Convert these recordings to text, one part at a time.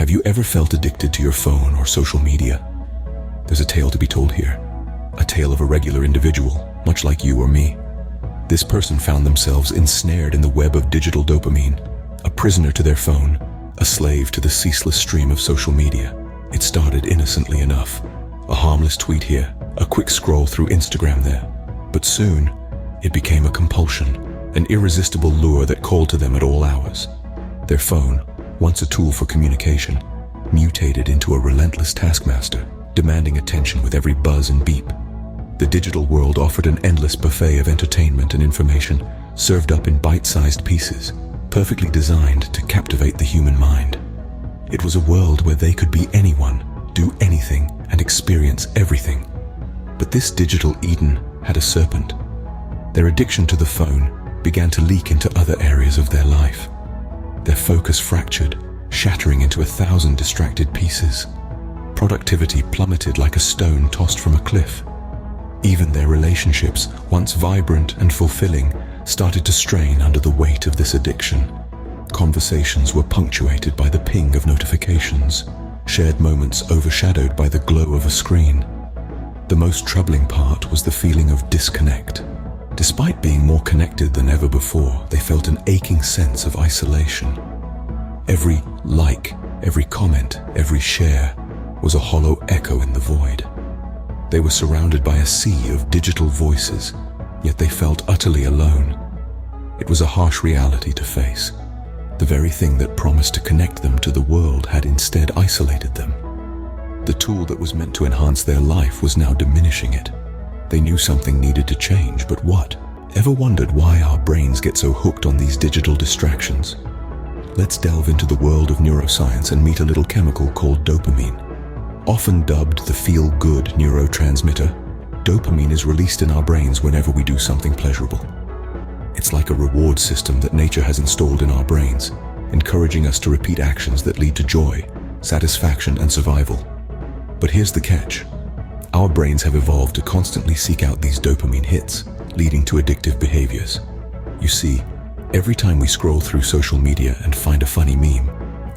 Have you ever felt addicted to your phone or social media? There's a tale to be told here. A tale of a regular individual, much like you or me. This person found themselves ensnared in the web of digital dopamine, a prisoner to their phone, a slave to the ceaseless stream of social media. It started innocently enough. A harmless tweet here, a quick scroll through Instagram there. But soon, it became a compulsion, an irresistible lure that called to them at all hours. Their phone, once a tool for communication, mutated into a relentless taskmaster, demanding attention with every buzz and beep. The digital world offered an endless buffet of entertainment and information, served up in bite-sized pieces, perfectly designed to captivate the human mind. It was a world where they could be anyone, do anything, and experience everything. But this digital Eden had a serpent. Their addiction to the phone began to leak into other areas of their life. Their focus fractured, shattering into 1,000 distracted pieces. Productivity plummeted like a stone tossed from a cliff. Even their relationships, once vibrant and fulfilling, started to strain under the weight of this addiction. Conversations were punctuated by the ping of notifications, shared moments overshadowed by the glow of a screen. The most troubling part was the feeling of disconnect. Despite being more connected than ever before, they felt an aching sense of isolation. Every like, every comment, every share was a hollow echo in the void. They were surrounded by a sea of digital voices, yet they felt utterly alone. It was a harsh reality to face. The very thing that promised to connect them to the world had instead isolated them. The tool that was meant to enhance their life was now diminishing it. They knew something needed to change, but what? Ever wondered why our brains get so hooked on these digital distractions? Let's delve into the world of neuroscience and meet a little chemical called dopamine. Often dubbed the feel-good neurotransmitter, dopamine is released in our brains whenever we do something pleasurable. It's like a reward system that nature has installed in our brains, encouraging us to repeat actions that lead to joy, satisfaction, and survival. But here's the catch. Our brains have evolved to constantly seek out these dopamine hits, leading to addictive behaviors. You see, every time we scroll through social media and find a funny meme,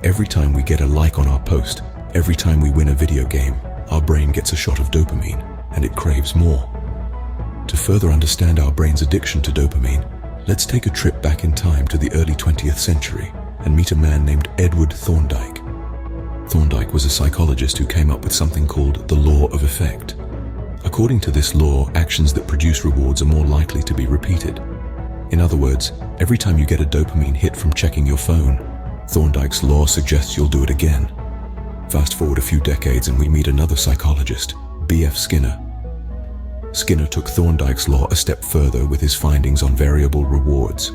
every time we get a like on our post, every time we win a video game, our brain gets a shot of dopamine, and it craves more. To further understand our brain's addiction to dopamine, let's take a trip back in time to the early 20th century and meet a man named Edward Thorndike. Thorndike was a psychologist who came up with something called the law of effect. According to this law, actions that produce rewards are more likely to be repeated. In other words, every time you get a dopamine hit from checking your phone, Thorndike's law suggests you'll do it again. Fast forward a few decades and we meet another psychologist, B.F. Skinner. Skinner took Thorndike's law a step further with his findings on variable rewards.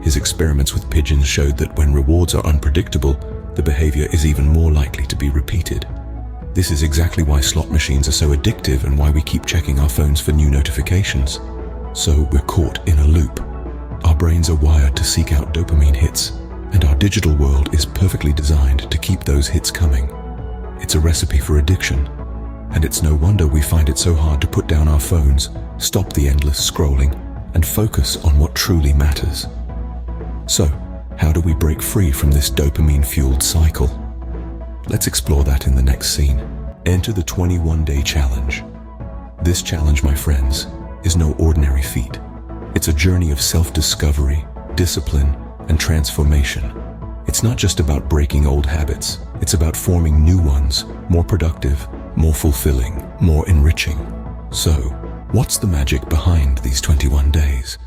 His experiments with pigeons showed that when rewards are unpredictable, the behavior is even more likely to be repeated. This is exactly why slot machines are so addictive and why we keep checking our phones for new notifications. So we're caught in a loop. Our brains are wired to seek out dopamine hits, and our digital world is perfectly designed to keep those hits coming. It's a recipe for addiction, and it's no wonder we find it so hard to put down our phones, stop the endless scrolling, and focus on what truly matters. So, how do we break free from this dopamine-fueled cycle? Let's explore that in the next scene. Enter the 21-day challenge. This challenge, my friends, is no ordinary feat. It's a journey of self-discovery, discipline, and transformation. It's not just about breaking old habits. It's about forming new ones, more productive, more fulfilling, more enriching. So, what's the magic behind these 21 days?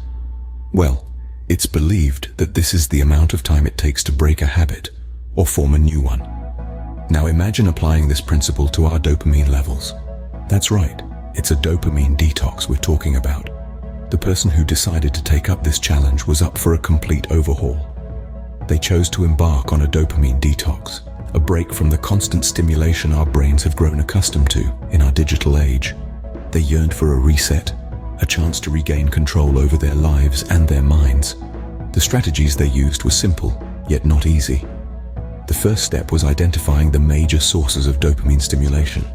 Well, it's believed that this is the amount of time it takes to break a habit or form a new one. Now imagine applying this principle to our dopamine levels. That's right, it's a dopamine detox we're talking about. The person who decided to take up this challenge was up for a complete overhaul. They chose to embark on a dopamine detox, a break from the constant stimulation our brains have grown accustomed to in our digital age. They yearned for a reset, a chance to regain control over their lives and their minds. The strategies they used were simple, yet not easy. The first step was identifying the major sources of dopamine stimulation.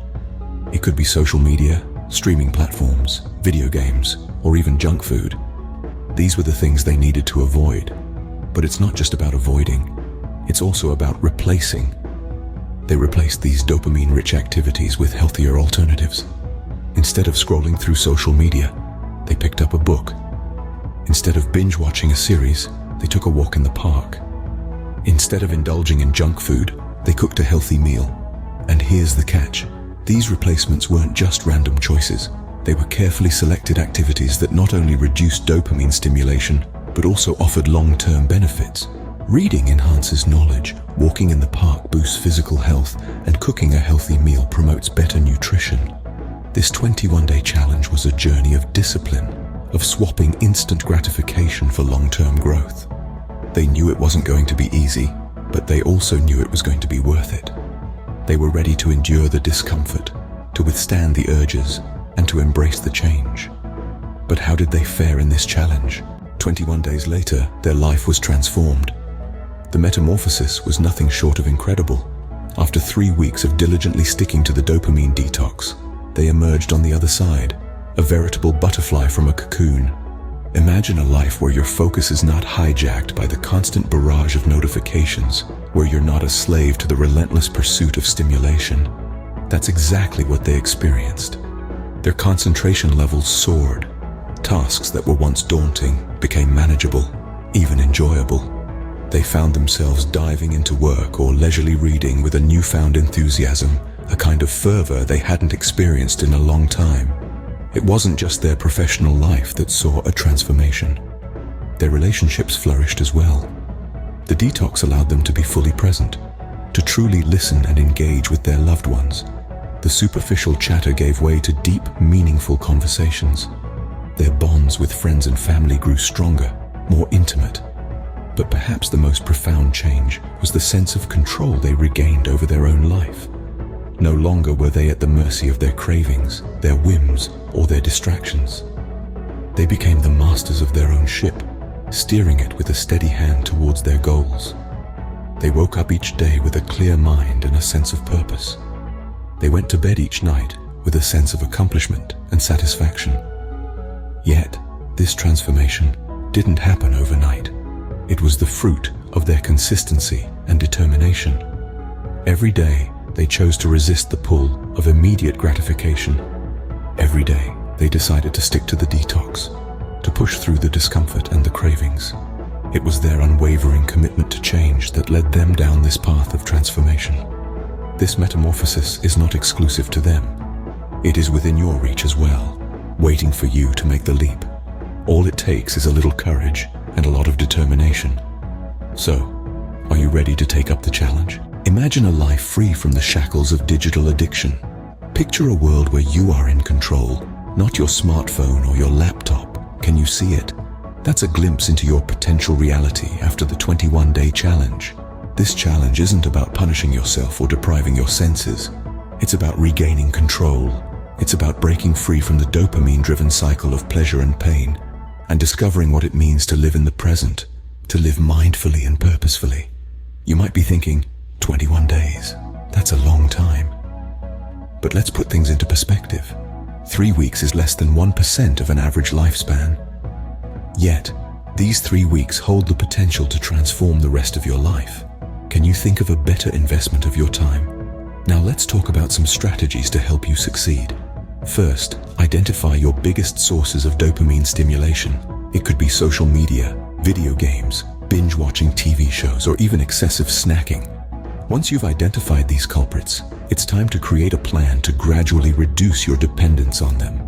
It could be social media, streaming platforms, video games, or even junk food. These were the things they needed to avoid. But it's not just about avoiding, it's also about replacing. They replaced these dopamine-rich activities with healthier alternatives. Instead of scrolling through social media, they picked up a book. Instead of binge-watching a series, they took a walk in the park. Instead of indulging in junk food, they cooked a healthy meal. And here's the catch. These replacements weren't just random choices. They were carefully selected activities that not only reduced dopamine stimulation, but also offered long-term benefits. Reading enhances knowledge, walking in the park boosts physical health, and cooking a healthy meal promotes better nutrition. This 21-day challenge was a journey of discipline, of swapping instant gratification for long-term growth. They knew it wasn't going to be easy, but they also knew it was going to be worth it. They were ready to endure the discomfort, to withstand the urges, and to embrace the change. But how did they fare in this challenge? 21 days later, their life was transformed. The metamorphosis was nothing short of incredible. After 3 weeks of diligently sticking to the dopamine detox, they emerged on the other side, a veritable butterfly from a cocoon. Imagine a life where your focus is not hijacked by the constant barrage of notifications, where you're not a slave to the relentless pursuit of stimulation. That's exactly what they experienced. Their concentration levels soared. Tasks that were once daunting became manageable, even enjoyable. They found themselves diving into work or leisurely reading with a newfound enthusiasm, a kind of fervor they hadn't experienced in a long time. It wasn't just their professional life that saw a transformation. Their relationships flourished as well. The detox allowed them to be fully present, to truly listen and engage with their loved ones. The superficial chatter gave way to deep, meaningful conversations. Their bonds with friends and family grew stronger, more intimate. But perhaps the most profound change was the sense of control they regained over their own life. No longer were they at the mercy of their cravings, their whims, or their distractions. They became the masters of their own ship, steering it with a steady hand towards their goals. They woke up each day with a clear mind and a sense of purpose. They went to bed each night with a sense of accomplishment and satisfaction. Yet, this transformation didn't happen overnight. It was the fruit of their consistency and determination. Every day, they chose to resist the pull of immediate gratification. Every day, they decided to stick to the detox, to push through the discomfort and the cravings. It was their unwavering commitment to change that led them down this path of transformation. This metamorphosis is not exclusive to them. It is within your reach as well, waiting for you to make the leap. All it takes is a little courage and a lot of determination. So, are you ready to take up the challenge? Imagine a life free from the shackles of digital addiction. Picture a world where you are in control, not your smartphone or your laptop. Can you see it? That's a glimpse into your potential reality after the 21-day challenge. This challenge isn't about punishing yourself or depriving your senses. It's about regaining control. It's about breaking free from the dopamine-driven cycle of pleasure and pain, and discovering what it means to live in the present, to live mindfully and purposefully. You might be thinking, 21 days, that's a long time. But let's put things into perspective. 3 weeks is less than 1% of an average lifespan. Yet, these 3 weeks hold the potential to transform the rest of your life. Can you think of a better investment of your time? Now let's talk about some strategies to help you succeed. First, identify your biggest sources of dopamine stimulation. It could be social media, video games, binge-watching TV shows, or even excessive snacking. Once you've identified these culprits, it's time to create a plan to gradually reduce your dependence on them.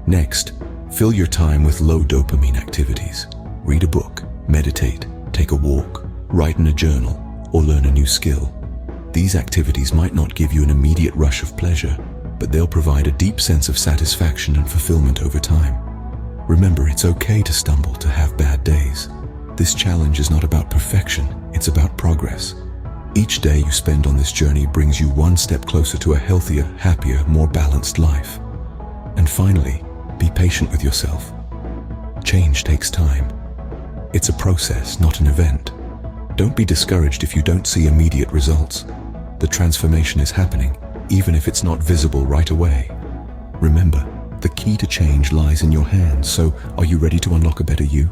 Next, fill your time with low dopamine activities. Read a book, meditate, take a walk, write in a journal, or learn a new skill. These activities might not give you an immediate rush of pleasure, but they'll provide a deep sense of satisfaction and fulfillment over time. Remember, it's okay to stumble, to have bad days. This challenge is not about perfection, it's about progress. Each day you spend on this journey brings you one step closer to a healthier, happier, more balanced life. And finally, be patient with yourself. Change takes time. It's a process, not an event. Don't be discouraged if you don't see immediate results. The transformation is happening, even if it's not visible right away. Remember, the key to change lies in your hands, so are you ready to unlock a better you?